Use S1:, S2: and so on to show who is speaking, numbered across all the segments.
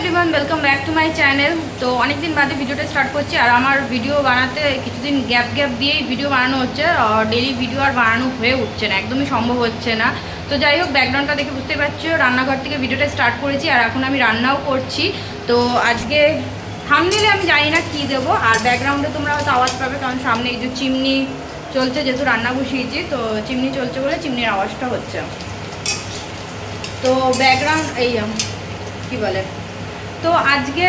S1: Everyone, welcome back to my channel. তো অনেকদিন বাদে ভিডিওটা স্টার্ট করছি। আর আমার ভিডিও বানাতে কিছুদিন গ্যাপ দিয়েই ভিডিও বানানো হচ্ছে। ডেলি ভিডিও আর বানানো হয়ে উঠছে না, একদমই সম্ভব হচ্ছে না। তো যাই হোক, ব্যাকগ্রাউন্ডটা দেখে বুঝতে পারছো, রান্নাঘর থেকে ভিডিওটা স্টার্ট করেছি আর এখন আমি রান্নাও করছি। তো আজকে থাম্বনেইলে আমি জানি না কী দেবো, আর ব্যাকগ্রাউন্ডে তোমরা হয়তো আওয়াজ পাবে, কারণ সামনে এই যে চিমনি চলছে, যেহেতু রান্না বসিয়েছি তো চিমনি চলছে বলে চিমনির আওয়াজটা হচ্ছে। তো ব্যাকগ্রাউন্ড এই কি বলে, তো আজকে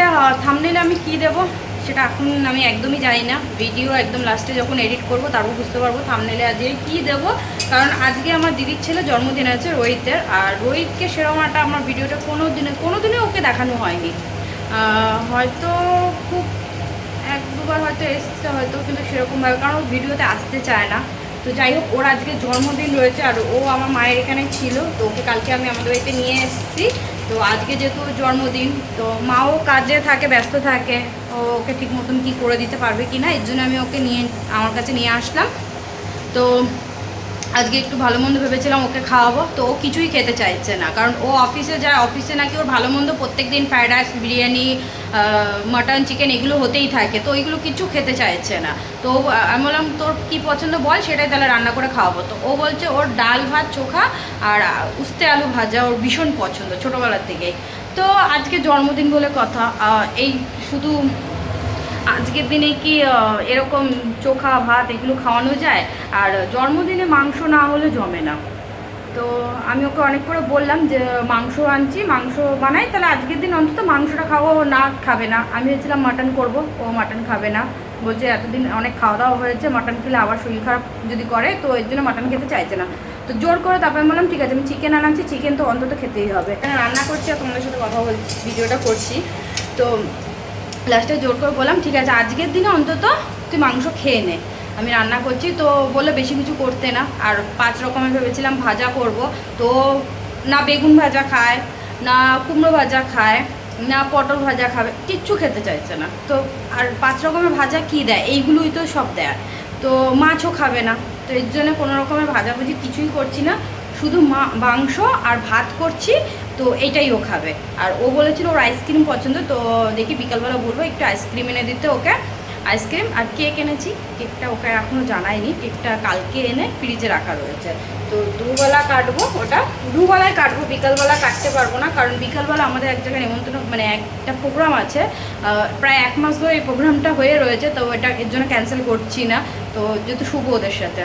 S1: থাম্বনেইলে আমি কি দেব সেটা এখন আমি একদমই জানি না। ভিডিও একদম লাস্টে যখন এডিট করব তারপর বুঝতে পারবো থাম্বনেইলে আজকে কি দেব। কারণ আজকে আমার দিদির ছেলে জন্মদিন আছে, রোহিতের। আর রোহিতকে সেরকম একটা আমার ভিডিওটা কোনো দিনে ওকে দেখানো হয়নি। হয়তো খুব এক দুবার হয়তো এসছে হয়তো, কিন্তু সেরকমভাবে, কারণ ও ভিডিওতে আসতে চায় না। তো যাই হোক, ওর আজকে জন্মদিন রয়েছে আর ও আমার মায়ের এখানে ছিল, তো ওকে কালকে আমি আমাদের বাড়িতে নিয়ে এসেছি। তো আজকে যেহেতু জন্মদিন, তো মাও কাজে থাকে, ব্যস্ত থাকে, ওকে ঠিক মতন কী করে দিতে পারবে কি না, এর জন্য আমি ওকে আমার কাছে নিয়ে আসলাম। তো আজকে একটু ভালো মন্দ ভেবেছিলাম ওকে খাওয়াবো, তো ও কিছুই খেতে চাইছে না। কারণ ও অফিসে যায়, অফিসে নাকি ওর ভালো মন্দ প্রত্যেক দিন fried rice, biryani, mutton, chicken এগুলো হতেই থাকে, তো ওইগুলো কিছু খেতে চাইছে না। তো আমি বললাম তোর কী পছন্দ বল, সেটাই তাহলে রান্না করে খাওয়াবো। তো ও বলছে ওর ডাল ভাত চোখা আর উস্তে আলু ভাজা ওর ভীষণ পছন্দ ছোটোবেলার থেকেই। তো আজকে জন্মদিন বলে কথা, এই শুধু আজকের দিনে কি এরকম চোখা ভাত এগুলো খাওয়ানো যায়? আর জন্মদিনে মাংস না হলে জমে না। তো আমি ওকে অনেক করে বললাম যে মাংস আনছি, মাংস বানাই, তাহলে আজকের দিন অন্তত মাংসটা খাবো। না, খাবে না। আমি ভেবেছিলাম মাটন করব, ও মাটন খাবে না, বলছে এতদিন অনেক খাওয়া দাওয়া হয়েছে, মাটন খেলে আবার শরীর খারাপ যদি করে, তো এর জন্য মাটন খেতে চাইছে না। তো জোর করে তারপরে বললাম ঠিক আছে, আমি চিকেন আনাচ্ছি, চিকেন তো অন্তত খেতেই হবে। রান্না করছি আর তোমাদের সাথে কথা বলছি, ভিডিওটা করছি। তো লাস্টে জোর করে বললাম ঠিক আছে, আজকের দিনে অন্তত তুই মাংস খেয়ে নে, আমি রান্না করছি। তো বলে বেশি কিছু করতে না। আর 5 রকমের ভেবেছিলাম ভাজা করব, তো না বেগুন ভাজা খায়, না কুমড়ো ভাজা খায়, না পটল ভাজা খাবে, কিচ্ছু খেতে চাইছে না। তো আর 5 রকমের ভাজা কি দেয়, এইগুলোই তো সব দেয়। তো মাছও খাবে না। তো এর জন্য কোনো রকমের ভাজাভুজি কিছুই করছি না, শুধু মাংস আর ভাত করছি। তো এইটাই ও খাবে। আর ও বলেছিল ওর আইসক্রিম পছন্দ, তো দেখি বিকালবেলা বলবো একটু আইসক্রিম এনে দিতে ওকে। আইসক্রিম আর কেক এনেছি, কেকটা ওকে এখনও জানাইনি, কেকটা কালকে এনে ফ্রিজে রাখা রয়েছে। তো দুবেলা কাটবো, ওটা দুবেলায় কাটবো, বিকালবেলা কাটতে পারবো না, কারণ বিকালবেলা আমাদের এক জায়গায় নেমন্তন্ন, মানে একটা প্রোগ্রাম আছে, প্রায় 1 মাস ধরে এই প্রোগ্রামটা হয়ে রয়েছে। তো এটা এর জন্য ক্যান্সেল করছি না, তো যেহেতু শুভ ওদের সাথে,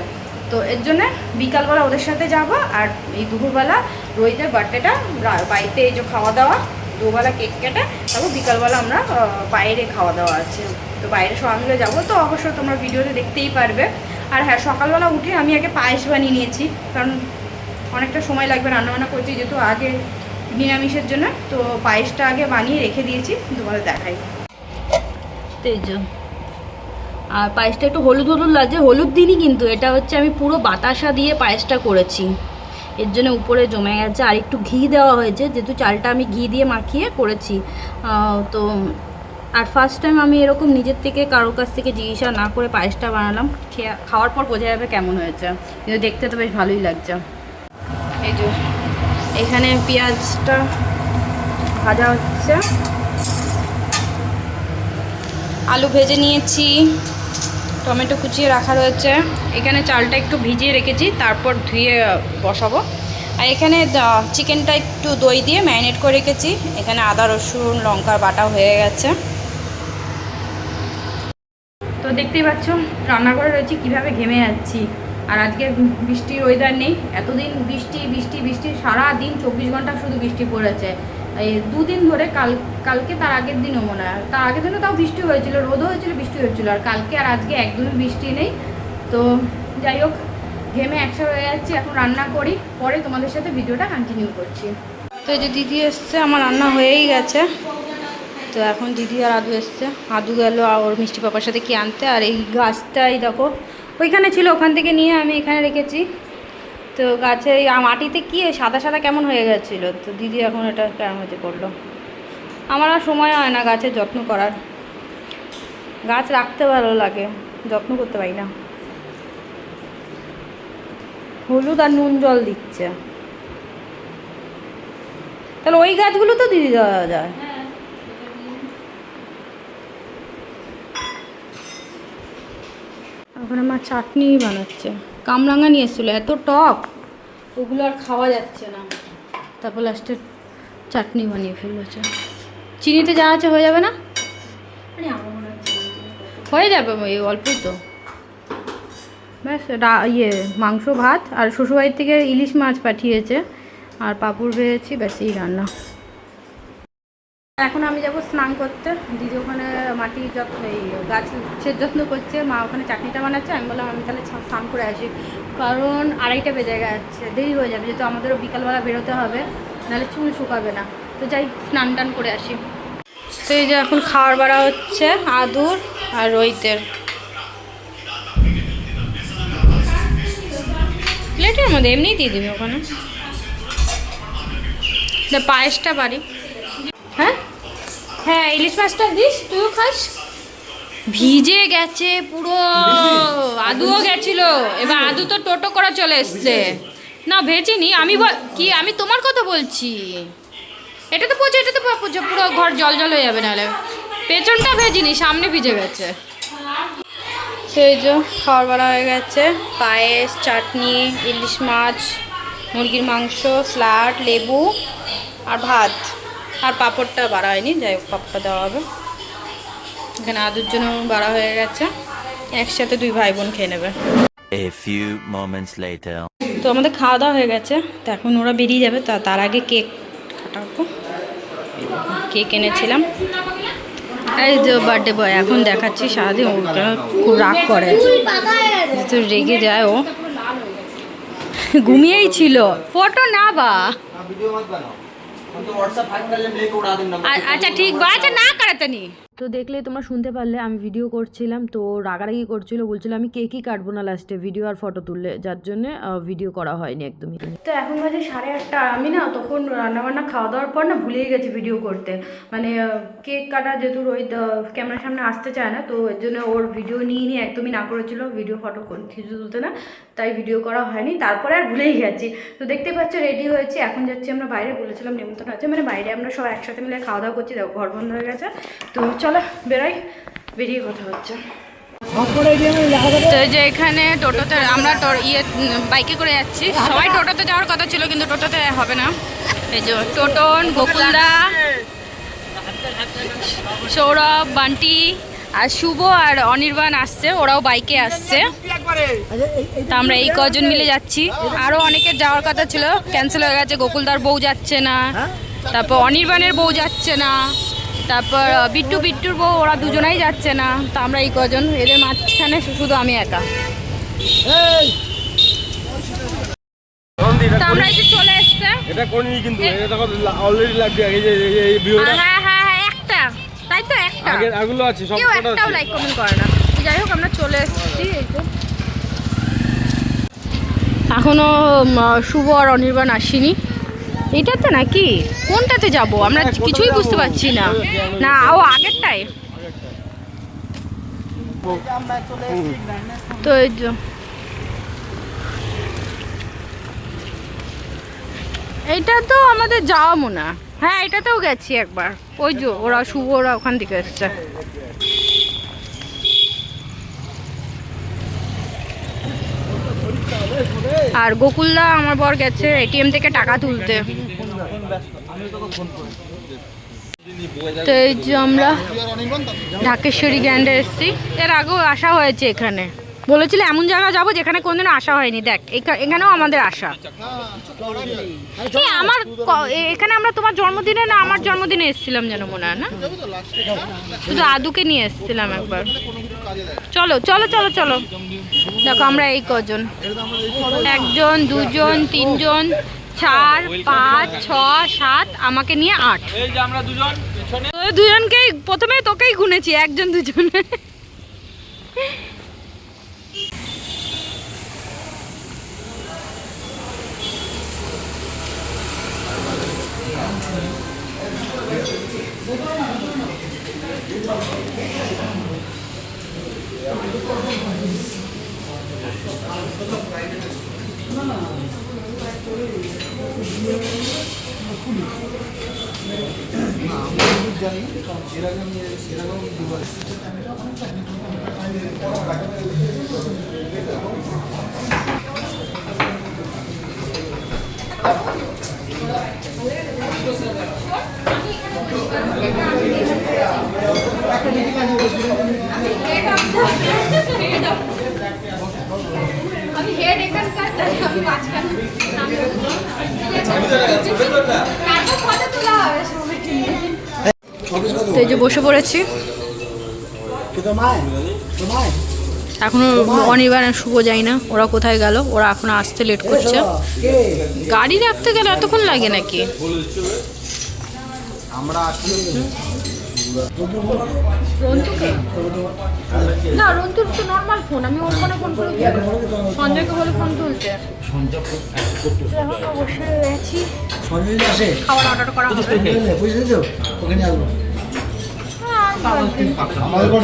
S1: তো এর জন্যে বিকালবেলা ওদের সাথে যাব। আর এই দুপুরবেলা রোহিতের বার্থডেটা বাড়িতে, এই যে খাওয়া দাওয়া, দুবেলা কেক কেটে, তারপর বিকালবেলা আমরা বাইরে খাওয়া দাওয়া আছে, তো বাইরে সবাই মিলে যাবো। তো অবশ্যই তোমরা ভিডিওতে দেখতেই পারবে। আর হ্যাঁ, সকালবেলা উঠে আমি আগে পায়েস বানিয়ে নিয়েছি, কারণ অনেকটা সময় লাগবে রান্নাবান্না করছি যেহেতু আগে নিরামিষের জন্য। তো পায়েসটা আগে বানিয়ে রেখে দিয়েছি, তোমাদের দেখাই। তেজ আর পায়েসটা একটু হলুদ লাগছে, হলুদ দিনই, কিন্তু এটা হচ্ছে আমি পুরো বাতাসা দিয়ে পায়েসটা করেছি, এর জন্য উপরে জমে গেছে। আর একটু ঘি দেওয়া হয়েছে, যেহেতু চালটা আমি ঘি দিয়ে মাখিয়ে করেছি। তো আর ফার্স্ট টাইম আমি এরকম নিজের থেকে কারোর কাছ থেকে জিজ্ঞাসা না করে পায়েসটা বানালাম। খাওয়ার পর বোঝা যাবে কেমন হয়েছে, কিন্তু দেখতে তো বেশ ভালোই লাগছে। এই যে এখানে পেঁয়াজটা ভাজা হচ্ছে, আলু ভেজে নিয়েছি, টমেটো কুচিয়ে রাখা রয়েছে। এখানে চালটা একটু ভিজিয়ে রেখেছি, তারপর ধুয়ে বসাবো। আর এখানে চিকেনটা একটু দই দিয়ে ম্যারিনেট করে রেখেছি। এখানে আদা রসুন লঙ্কার বাটা হয়ে গেছে। তো দেখতেই পাচ্ছ রান্নাঘরে রয়েছি, কীভাবে ঘেমে যাচ্ছি। আর আজকে বৃষ্টির ওয়েদার নেই, এতদিন বৃষ্টি বৃষ্টি বৃষ্টি, সারা দিন 24 ঘন্টা শুধু বৃষ্টি পড়েছে। এই 2 দিন ধরে, কালকে তার আগের দিনও মনে হয়, তার আগের দিনও তাও বৃষ্টি হয়েছিল, রোদও হয়েছিল, বৃষ্টি হয়েছিল। আর কালকে আর আজকে একদমই বৃষ্টি নেই। তো যাই হোক, ঘেমে একসাথে হয়ে যাচ্ছি। এখন রান্না করি, পরে তোমাদের সাথে ভিডিওটা কন্টিনিউ করছি। তো এই যে দিদি এসছে, আমার রান্না হয়েই গেছে। তো এখন দিদি আর আদু এসছে, আদু গেল ওর মিষ্টি পাপার সাথে কি আনতে। আর এই গাছটাই দেখো ওইখানে ছিল, ওখান থেকে নিয়ে আমি এখানে রেখেছি। তো গাছে মাটিতে কি সাদা সাদা কেমন হয়ে গেছিলো, তো দিদি এখন এটা কেমন হয়েছে করলো। আমার আর সময় হয় না গাছের যত্ন করার, গাছ রাখতে ভালো লাগে, যত্ন করতে পারি না। হলুদ আর নুন জল দিচ্ছে, তাহলে ওই গাছগুলো তো দিদি দেওয়া যায়। ওখানে মা চাটনি বানাচ্ছে, কামরাঙা নিয়ে এসেছিলো, এত টক ওগুলো আর খাওয়া যাচ্ছে না, তারপর লাস্টে চাটনি বানিয়ে ফেলেছে। চিনিতে যা আছে হয়ে যাবে না? হয়ে যাবে ওই অল্পই তো, ব্যাস। ইয়ে মাংস ভাত, আর শ্বশুরবাড়ির থেকে ইলিশ মাছ পাঠিয়েছে, আর পাঁপড় ভেজেছি, ব্যাস এই রান্না। এখন আমি যাব স্নান করতে। দিদি ওখানে মাটির যত্ন, এই গাছের যত্ন করছে, মা ওখানে চাটনিটা বানাচ্ছে। আমি বললাম আমি তাহলে স্নান করে আসি, কারণ 2:30 বেজে যাচ্ছে, দেরি হয়ে যাবে, যেহেতু আমাদেরও বিকালবেলা বেরোতে হবে, নাহলে চুল শুকাবে না। তো যাই স্নান টান করে আসি। তো এই যে এখন খাওয়ার বাড়া হচ্ছে আদুর আর রোহিতের। প্লেটের মধ্যে এমনিই দিয়ে দিবি ওখানে। পায়েসটা বাড়ি। হ্যাঁ হ্যাঁ, ইলিশ মাছটা দিস, তুইও খাস। ভিজে গেছে পুরো, আদুও গেছিল, এবার আদু তো টোটো করে চলে এসছে। না ভেজিনি আমি, কি আমি তোমার কথা বলছি। এটা তো পচে, এটা তো পচে, পুরো ঘর জল জল হয়ে যাবে, নাহলে পেছনটা ভেজিনি, সামনে ভিজে গেছে। সেই যে খাওয়ার বেলা হয়ে গেছে, পায়েস, চাটনি, ইলিশ মাছ, মুরগির মাংস, স্যালাড, লেবু আর ভাত, আর পাঁপড়টা বাড়া হয়নি, যাই হোক পাঁপড়টা দেওয়া হবে। এখানে আদুর জন্য বাড়া হয়ে গেছে, একসাথে 2 ভাই বোন খেয়ে নেবে। তো আমাদের খাওয়া দাওয়া হয়ে গেছে, তো এখন ওরা বেরিয়ে যাবে, তার আগে কেক কাটাবো। কেক এনেছিলাম, এই যে বার্থডে বয়, এখন দেখাচ্ছি। সারাদিন ও খুব রাগ করে, তো রেগে যায় ও। ঘুমিয়েই ছিল, ফটো না বা আচ্ছা ঠিক বা, আচ্ছা না করাতে নি। তো দেখলে তোমরা শুনতে পারলে আমি ভিডিও করছিলাম, তো রাগারাগি করছিল, বলছিল আমি কেকই কাটবো না লাস্টে, ভিডিও আর ফটো তুললে, যার জন্য ভিডিও করা হয়নি একদমই। তো এখন বাজে 8:30। আমি না তখন রান্নাবান্না খাওয়া দাওয়ার পর না ভুলেই গেছি ভিডিও করতে, মানে কেক কাটা, যেহেতু রোহিত ক্যামেরার সামনে আসতে চায় না, তো এর জন্য ওর ভিডিও নিয়ে একদমই না করেছিল, ভিডিও ফটো কিছু তুলতে না, তাই ভিডিও করা হয়নি। তারপরে আর ভুলেই গেছি। তো দেখতে পাচ্ছ রেডি হয়েছি, এখন যাচ্ছি আমরা বাইরে, বলেছিলাম নেমন্তন্ন আছে, মানে বাইরে আমরা সব একসাথে মিলে খাওয়া দাওয়া করছি, দেখো ঘর বন্ধ হয়ে গেছে। তো চলো বেরোই, বেরিয়ে কথা হচ্ছে। তো যে এখানে টোটোতে আমরা বাইকে করে যাচ্ছি, সবাই টোটোতে যাওয়ার কথা ছিল, কিন্তু টোটোতে হবে না। এই যে টোটন, গোকুলদা, সৌরভ, বান্টি আর শুভ আর অনির্বাণ আসছে, ওরাও বাইকে আসছে। তা আমরা এই কজন মিলে যাচ্ছি, আরও অনেকের যাওয়ার কথা ছিল, ক্যান্সেল হয়ে গেছে। গোকুলদার বউ যাচ্ছে না, তারপর অনির্বাণের বউ যাচ্ছে না, তারপর বিট্টুর বউ, ওরা দুজনাই যাচ্ছে না। তা আমরা এই কজন, এদের মাঝখানে শুধু আমি একা। তা আমরা এই যে চলে এসছে,
S2: এটা কোনই কিন্তু এটা দেখো অলরেডি লাগবে, এই ভিডিওটা।
S1: হ্যাঁ হ্যাঁ হ্যাঁ, একটা তাই তো, একটা
S2: আগেরগুলো আছে সব,
S1: কেউ একটাও লাইক কমেন্ট করে না। যাই হোক আমরা চলে এসেছি। এই তো এখনো শুভ আর অনির্বাণ আসেনি। এটাতে নাকি কোনটাতে যাব আমরা কিছুই বুঝতে পারছি না। না ও আগেরটাই তো। এই যে এইটা তো আমাদের যাওয়া মনে হয়, হ্যাঁ এটাতেও গেছি একবার, ওই যে ওরা শুভ ওরা ওখান থেকে এসছে। আর গোকুলদা আমার বর গেছে এটিএম থেকে টাকা তুলতে। তো এই যে আমরা ঢাকেশ্বরী গ্র্যান্ডে এসেছি, এর আগেও আসা হয়েছে এখানে, বলেছিল এমন জায়গা যাবো যেখানে কোনদিনও আসা হয়নি। দেখ এখানেও আমাদের আসা। আমার এখানে আমরা তোমার জন্মদিনে না আমার জন্মদিনে এসেছিলাম যেন মনে হয়, না শুধু আদুকে নিয়ে এসেছিলাম একবার। চলো চলো চলো চলো, দেখো আমরা এই কজন, 1 জন 2 জন 3 জন 4 5 6 7, আমাকে নিয়ে 8।
S2: আমরা
S1: দুজনকেই প্রথমে তোকেই গুনেছি, 1 জন 2 জন। আমি হেড এখানকার, আমি মাঝখানে। তো এই যে বসে পড়েছি, এখনো অনির্বাণ আর শুভ যাই না, ওরা কোথায় গেল? ওরা এখনো আসতে লেট করছে। গাড়ি রাখতে গেলে এতক্ষণ লাগে নাকি? রন্তুকে না, রন্তুর তো নর্মাল ফোন, আমি ওর ফোনে ফোন করে সঞ্জয়কে বলে ফোন তুলতে। এখন বসে আছি, খাবার অর্ডার করা হবে।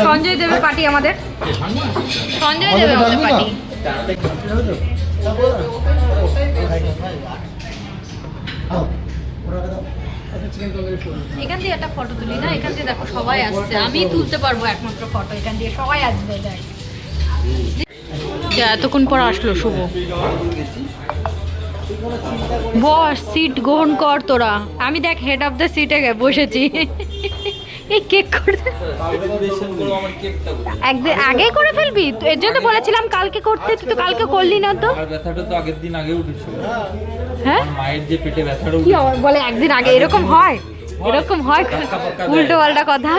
S1: সঞ্জয় দেবে পার্টি আমাদের, সঞ্জয় দেবে আমাদের পার্টি। এখান দিয়ে একটা ফটো তুলি না, এখান দিয়ে দেখো সবাই আসছে, আমি তুলতে পারবো একমাত্র ফটো, এখান দিয়ে সবাই আসবে। এতক্ষণ পর আসলো শুভ। বস, সিট গ্রহণ কর তোরা। আমি দেখ হেড অফ দ্য সিটে বসেছি। এই কেক করতে একদিন আগে করে ফেলবি, এর জন্য বলেছিলাম কালকে করতে, তুই তো কালকে করলি না। তো
S3: ব্যথাটা তো আগের দিন আগে উঠেছিল।
S1: হ্যাঁ,
S3: মায়ের যে পেটে ব্যথাটা
S1: কি বলে একদিন আগে এরকম হয়? এরকম হয়? উল্টো পাল্টা কথা,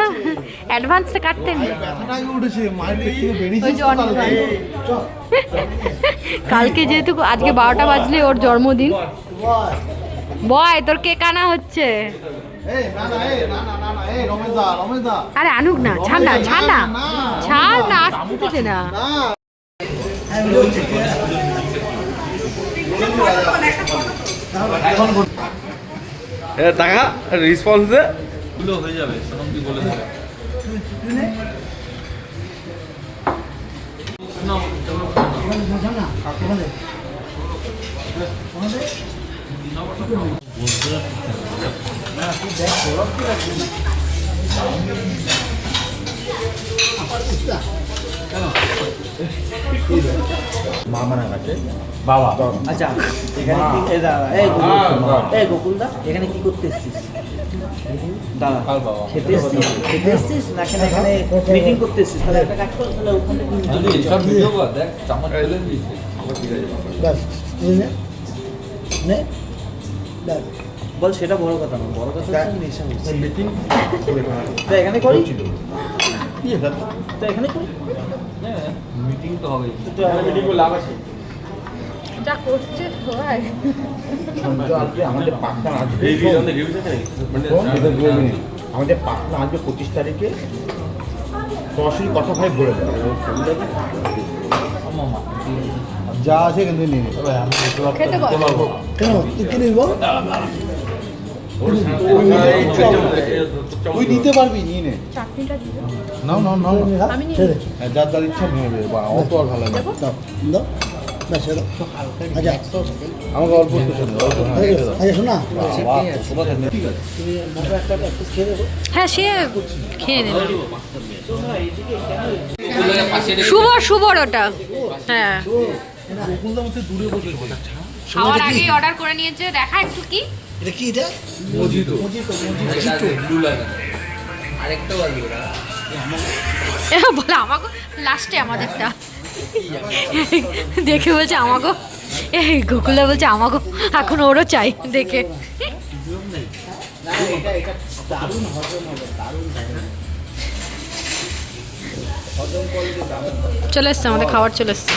S1: অ্যাডভান্সটা কাটতেন। কালকে যেহেতু আজকে 12টা বাজলে ওর জন্মদিন, বয় তোর কেক আনা হচ্ছে। আরে আনুক না, ছাড় না, ছাড় না, ছাড় না, আসতেছে না।
S2: টাকা রেসপন্স দে,
S3: গুলো হয়ে যাবে, তখন কি বলে দেবে।
S4: মামার কাছে
S3: বাবা
S4: আচ্ছা, এখানে কি এই গোকুলদা এখানে কি করতে এসেছিস? দাদা
S3: বাবা
S4: খেতে এসেছিস না এখানে মিটিং করতে এসেছিস? তাহলে একটা কাজ কর, তাহলে ওখানে
S3: সব ভিডিও কর, দেখ চামচ ফেলে দিয়েছে।
S4: বল, সেটা বড় কথা না, বড় কথা হচ্ছে নেশা হচ্ছে।
S2: মিটিং
S4: তা এখানে করি, তা এখানে করি,
S3: মিটিং তো হবেই।
S4: মিটিং করে লাভ আছে।
S1: যা করছে সবাই,
S4: আমাদের পাকটা আসবে, আমাদের পাকটা আসবে 25 তারিখে, সরাসরি কথা ভাই বলে দেবে যা আছে কিন্তু নিয়ে
S1: খেতে বল।
S4: কেন তুই কি নিব? তুই নিতে পারবি, নিয়ে নে।
S1: চাটনিটা দিবে,
S4: নাও নাও নাও,
S1: আমি নিয়ে নেব।
S4: যার যার ইচ্ছা নিয়ে নেবে, বা অত আর ভালো লাগে
S1: দেবো?
S4: দাও আচ্ছা, আমাকে অল্প একটু শোনো, শোনা
S1: হ্যাঁ, সে খেয়ে নেবে। শুভ, শুভর ওটা। হ্যাঁ, খাওয়ার আগেই অর্ডার করে নিয়েছে। দেখা একটু কি
S4: এটা কি? এটা
S3: মজিতো ব্লু লাগে আরেকটা বলবি ওরা
S1: বলে আমাকে লাস্টে আমাদেরটা দেখে বলছে আমাকে, এই গোকুলদা বলছে আমাকে এখন ওরও চাই দেখে। চলে এসছে আমাদের খাবার, চলে এসছে।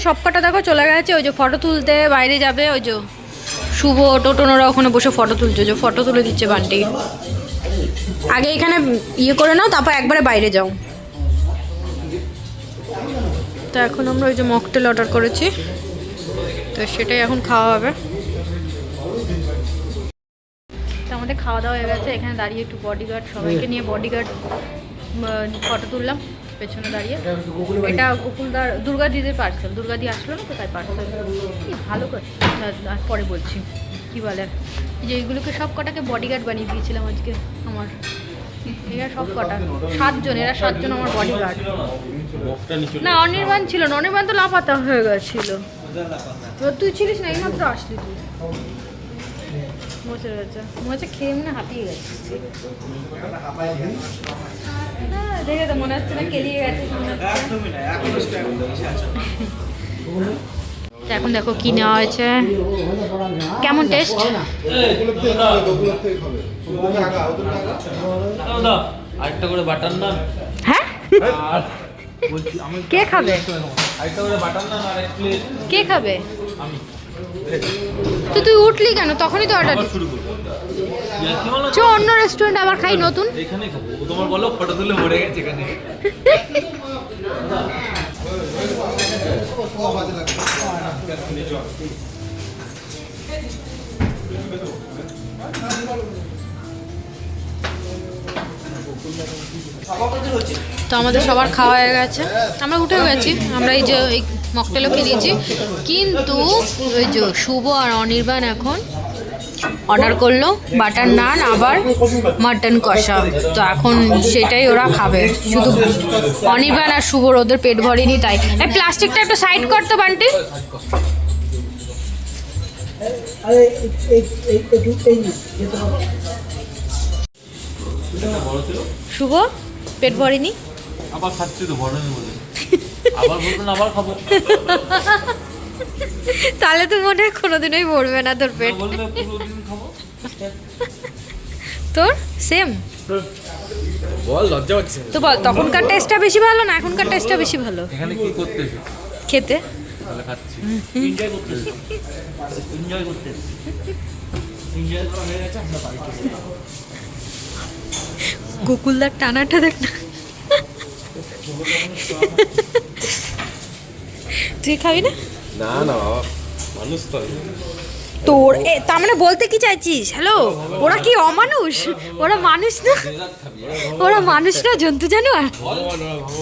S1: সব কটা দেখো চলে গেছে, ওই যে ফটো তুলতে বাইরে যাবে, ওই যে শুভ টোটনরা ওখানে বসে ফটো তুলছে, যে ফটো তুলে দিচ্ছে বান্টি। আগে এখানে ইয়ে করে নাও, তারপর একবারে বাইরে যাও। তো এখন আমরা ওই যে মকটেল অর্ডার করেছি, তো সেটাই এখন খাওয়া হবে। তো আমাদের খাওয়া দাওয়া হয়ে গেছে, এখানে দাঁড়িয়ে একটু বডিগার্ড, সবাইকে নিয়ে বডিগার্ড ফটো তুললাম পেছনে দাঁড়িয়ে। এটা গোকুলদার দুর্গা দিদির পার্সেল, দুর্গা দি আসলো না তো তাই পার্সেল। কি ভালো করে পরে বলছি কি বলে, যে এইগুলোকে সব কটাকে বডিগার্ড বানিয়ে দিয়েছিলাম আজকে আমার। এরা সব কটা 7 জন, এরা 7 জন আমার বডিগার্ড। না অনির্বাণ ছিল না, অনির্বাণ তো লাপাতা হয়ে গেছিল। তুই ছিলিস না, এইমাত্র আসলি তুই। মোচে গেছে, মোচে খেয়ে মনে হাঁপিয়ে গেছে। হ্যাঁ দেখে তো মনে হচ্ছে না কেলিয়ে গেছে। এখন দেখো কি নেওয়া হয়েছে, কেমন টেস্ট?
S3: আরেকটা করে বাটার নান।
S1: হ্যাঁ কে খাবে?
S3: আরেকটা করে বাটার নান আর এক প্লেট।
S1: কে খাবে?
S3: আমি।
S1: তো তুই উঠলি কেন? তখনই তো অর্ডার
S3: শুরু করব।
S1: চ অন্য রেস্টুরেন্ট আবার খাই নতুন।
S3: এখানে খাবো। ও তোমার বলো ফটো তুলে ভরে গেছে এখানে।
S1: তো আমাদের সবার খাওয়া হয়ে গেছে, আমরা উঠে গেছি। আমরা এই যে এই মকটেলও খেয়েছি, কিন্তু ওই যে শুভ আর অনির্বাণ এখন অর্ডার করলো বাটার নান আবার মাটন কষা। তো এখন সেটাই ওরা খাবে, শুধু অনির্বাণ আর শুভর ওদের পেট ভরেনি তাই। এই প্লাস্টিকটা একটু সাইড করতো বান্টি। শুভ পেট ভরেনি,
S3: আবার খাচ্ছি তো ভরে নেব। আবার বলবেন আবার খাবো।
S1: তাহলে তো মনে হয় কোনোদিনই ভরবে না তোর পেট।
S3: বলবে পুরো দিন খাবো।
S1: তোর সেম
S2: বল, লজ্জা পাচ্ছি।
S1: তো বল, তখনকার টেস্টটা বেশি ভালো না এখনকার টেস্টটা বেশি ভালো?
S3: এখানে কি করতেছো?
S1: খেতে।
S3: তাহলে খাচ্ছি। এনজয় করতেছি। এনজয় করতেছি। এনজয় করা হয়ে গেছে, আমরা বাড়ি চলে যাবো।
S1: গোকুলদার টানাটা দেখ না। তুই খাবি না?
S2: না না বাবা, মানুষ তো
S1: তোর তার মানে বলতে কি চাইছিস? হ্যালো, ওরা কি অমানুষ? ওরা মানুষ না, ওরা মানুষ না, জন্তু জানোয়ার।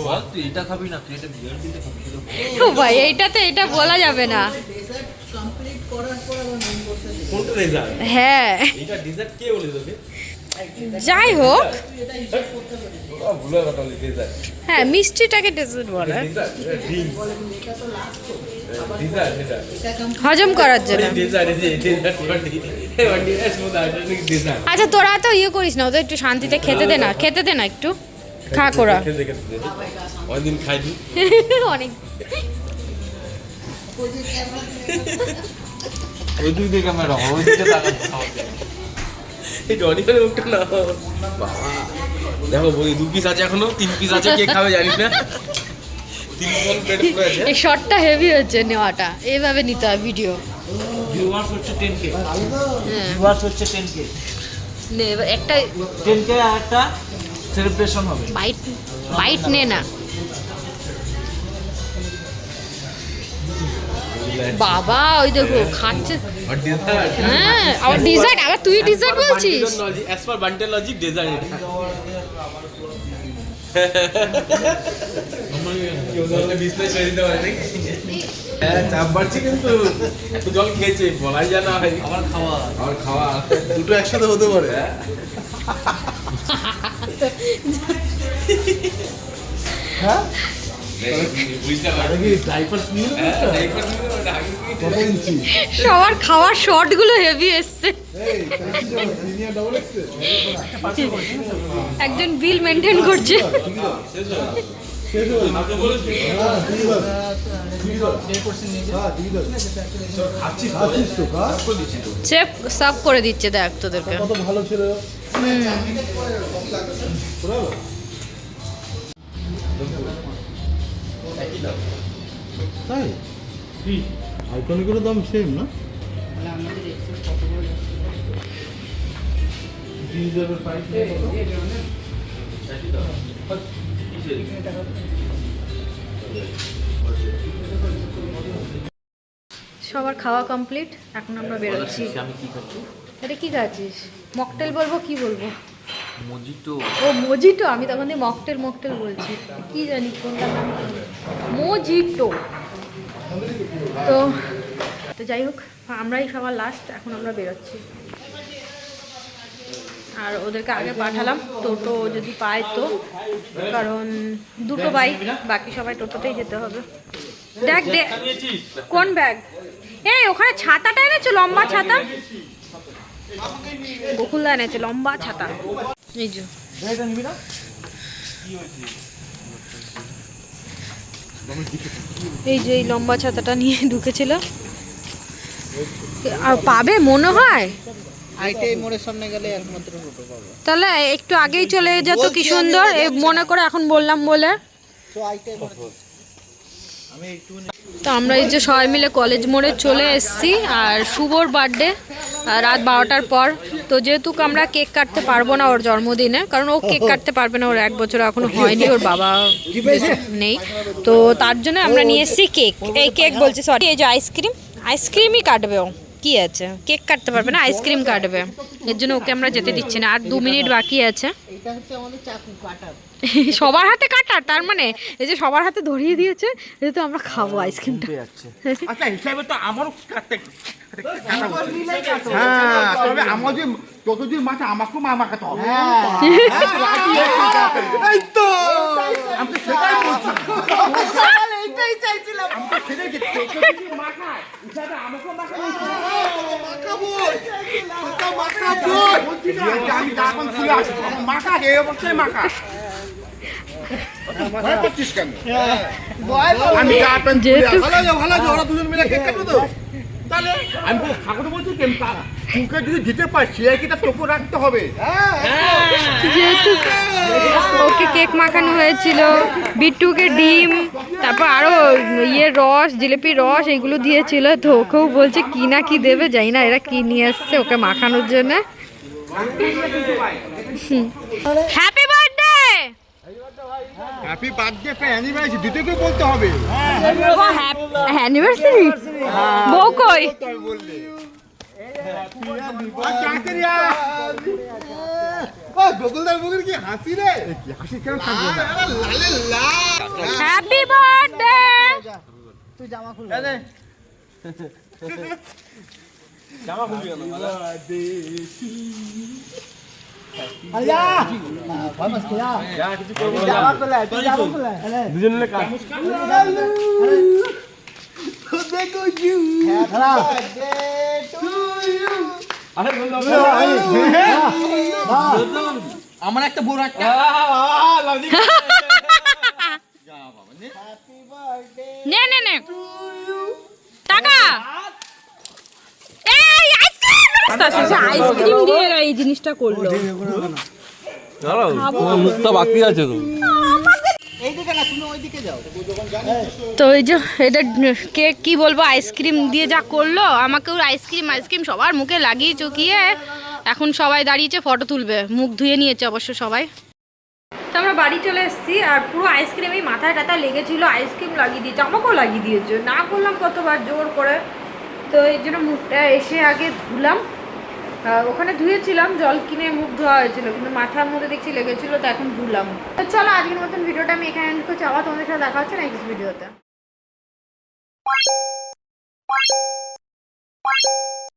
S3: বল তুই এটা খাবি না, তুই এটা বিয়ার দিতে খাবি।
S1: ও ভাই এইটাতে এটা বলা যাবে না।
S2: কোনটা রেজাল্ট?
S1: হ্যাঁ
S2: এটা ডেজার্ট কে বলে তোকে?
S1: যাই হোক,
S2: ভুলে কথা বলি ডেজার্ট।
S1: হ্যাঁ মিষ্টিটাকে ডেজার্ট বলে,
S2: ডেজার্ট ড্রিঙ্ক। ডেজার্ট এটা
S1: হজম করার জন্য।
S2: ডেজার্ট এই যে ডেজার্ট পার্টি। এই পার্টি এর মধ্যে আছে ডেজার্ট।
S1: আচ্ছা তোরা তো ইয়ে করিস না, ওদের একটু শান্তিতে খেতে দে না, খেতে দে না একটু, খা করা।
S2: খেতে খেতে অনেকদিন খাইনি।
S1: অনেক
S3: ওই দুই দিকে ক্যামেরা, ওই দিকে তাকাচ্ছি।
S2: এই জনিকের মুখটা না বাবা, দেখো বলি 2 পিস আছে, এখনো 3 পিস আছে, কে খাবে জানিস না। 3 জন প্লেট পুরো আছে।
S1: এই শটটা হেভি হচ্ছে নেওয়াটা, এইভাবে নিতে হয় ভিডিও।
S3: ভিউয়ার্স হচ্ছে 10k।
S1: হ্যাঁ
S3: ভিউয়ার্স হচ্ছে 10k।
S1: নে এবার একটা
S3: 10k আর একটা সেলিব্রেশন হবে।
S1: বাইট, বাইট নে না বাবা, ওই দেখো খাচ্ছে।
S2: আর ডেজার্ট,
S1: হ্যাঁ আবার ডিজার্ট, আবার তুই ডিজার্ট বলছিস?
S2: অ্যাজ পার বান্টেল লজিক ডেজার্ট এটা। কেউ তাহলে বিজনেস করে দিতে পারে নাকি? হ্যাঁ চাপ বাড়ছে, কিন্তু এত জল খেয়েছে বলাই যায় না।
S3: আমার খাওয়া
S2: দুটো একসাথে হতে পারে। হ্যাঁ বুঝতে পারি।
S3: ডাইপার নিয়ে
S1: সবার খাওয়ার শটগুলো হেভি এসছে। একজন বিল মেনটেন করছে। চেফ সার্ভ করে দিচ্ছে, দেখ তোদেরকে
S5: কত ভালো ছিল। তাই
S3: কি আইকনগুলোর দাম সেম না?
S1: তাহলে আমাদের এক্সেল কত বড়
S3: ডিজাইনের প্রাইস
S1: সবার খাওয়া কমপ্লিট, এখন আমরা বেরোচ্ছি।
S2: আমি কি খাচ্ছি?
S1: এটা কি খাচ্ছিস? মকটেল বলবো কি বলবো?
S2: মজিটো।
S1: ও মজিটো, আমি তখন দিয়ে মকটেল মকটেল বলছি, কি জানি কোনটা নাম। মজিটো। তো তো যাই হোক, আমরাই সবার লাস্ট, এখন আমরা বেরোচ্ছি। আর ওদেরকে আগে পাঠালাম, টোটো যদি পায় তো, কারণ দুটো বাইক, বাকি সবাই টোটোতেই যেতে হবে। দেখ দে কোন ব্যাগ? এই ওখানে ছাতাটা এনেছে, লম্বা ছাতা। বকুলদা এনেছে লম্বা ছাতা। এই যে এই লম্বা ছাতাটা নিয়ে ঢুকেছিল। আর পাবে মনে হয়,
S4: আইটাই মোড়ের সামনে গেলে একমাত্র টোটো পাবো।
S1: তাহলে একটু আগেই চলে যেত, কি সুন্দর। মনে করে এখন বললাম বলে।
S4: তো আইটাই মোড়ে আমি একটু
S1: তো আমরা এই যে সবাই মিলে কলেজ মোড়ে চলে এসেছি। আর শুভর বার্থডে রাত 12টার পর। তো যেহেতু আমরা কেক কাটতে পারবো না ওর জন্মদিনে, কারণ ও কেক কাটতে পারবে না, ওর 1 বছর এখনো হয়নি, ওর বাবা নেই। তো তার জন্য আমরা নিয়ে এসেছি কেক। এই কেক বলছি, সরি, এই যে আইসক্রিমই কাটবে ও। কি আছে, কেক কাটতে পারবে না, আইসক্রিম কাটবে। এর জন্য ওকে আমরা যেতে দিচ্ছি না। আর 2 মিনিট বাকি আছে।
S4: এটা হচ্ছে আমাদের চাকু কাটার।
S1: সবার হাতে কাটার, তার মানে এই যে সবার হাতে ধরিয়ে দিয়েছে, যেহেতু আমরা খাবো আইসক্রিমটা।
S3: আচ্ছা হিসাবে তো আমারও কাটতে হ্যাঁ, তবে আমার যে যতদিন মাথা আমাকেও মা মাখাতে হবে। এই তো আমি তো সেটাই বলছি, এইটাই চাইছিলাম। আমি তো সেটাই যে যতদিন মাখায় হিসাবে আমাকেও মাখাবো। আমি এখন চলে আসবো, মাখা এই অবস্থায় মাখা। ভয় পাচ্ছিস কেন? আমি ওরা দুজন মিলে কেক কাটবো তো। তাহলে আমি ঠাকুর বলছি তোকে যদি দিতে পারি সে কি তার চোখ রাখতে হবে।
S1: যেহেতু ওকে কেক মাখানো হয়েছিল, বিট্টুকে ডিম, তারপর আরো রস, জিলিপির রস, এগুলো দিয়েছিল। তো ওকেও বলছে কি না কি দেবে, যাই না এরা কি নিয়ে এসছে ওকে মাখানোর জন্য। Happy birthday.
S3: Happy birthday pay anniversary দিতে কে বলতে হবে।
S1: অ্যানিভার্সারি বউ কই?
S3: বললে বকুলদার বকুল কি হাসি রে, কি হাসি কেন থাকবে না?
S1: Happy birthday.
S4: তুই জামা খুল।
S2: জামা খুলবি কেন?
S4: আয়া ফামাস কিয়া
S2: কিছু করবো না।
S4: জামা খুলে, তুই জামা খুলে।
S2: দুজন মিলে কাজ।
S3: দেখো ইউ
S4: বার্থডে টু ইউ।
S2: আরে বল
S3: আমার একটা বড় একটা
S4: হ্যাপি বার্থডে
S1: নে নে নে টাকা। এই আইসক্রিম দিয়ে এরা এই জিনিসটা করলো।
S2: দাঁড়াও, তোমার মুখটা বাকি আছে তো।
S4: এইদিকে না, তুমি ওইদিকে যাও।
S1: তো এই যে এটা কেক, কি বলবো, আইসক্রিম দিয়ে যা করলো, আমাকেও আইসক্রিম সবার মুখে লাগিয়ে চুকিয়ে এখন সবাই দাঁড়িয়েছে ফটো তুলবে। মুখ ধুয়ে নিয়েছে অবশ্য সবাই। তো আমরা বাড়ি চলে এসেছি। আর পুরো আইসক্রিমেই মাথায় টাথা লেগেছিল, আইসক্রিম লাগিয়ে দিয়েছে, আমাকেও লাগিয়ে দিয়েছে। না করলাম কতবার জোর করে। তো এই জন্য মুখটা এসে আগে ধুলাম। ওখানে ধুয়েছিলাম, জল কিনে মুখ ধোয়া হয়েছিল, কিন্তু মাথার মধ্যে দেখছি লেগেছিল, তো এখন ধুলাম। তো চলো আজকের মতন ভিডিওটা আমি এখানে এন্ড করছি। আবার তোমাদের সাথে দেখা হচ্ছে নেক্সট ভিডিওতে।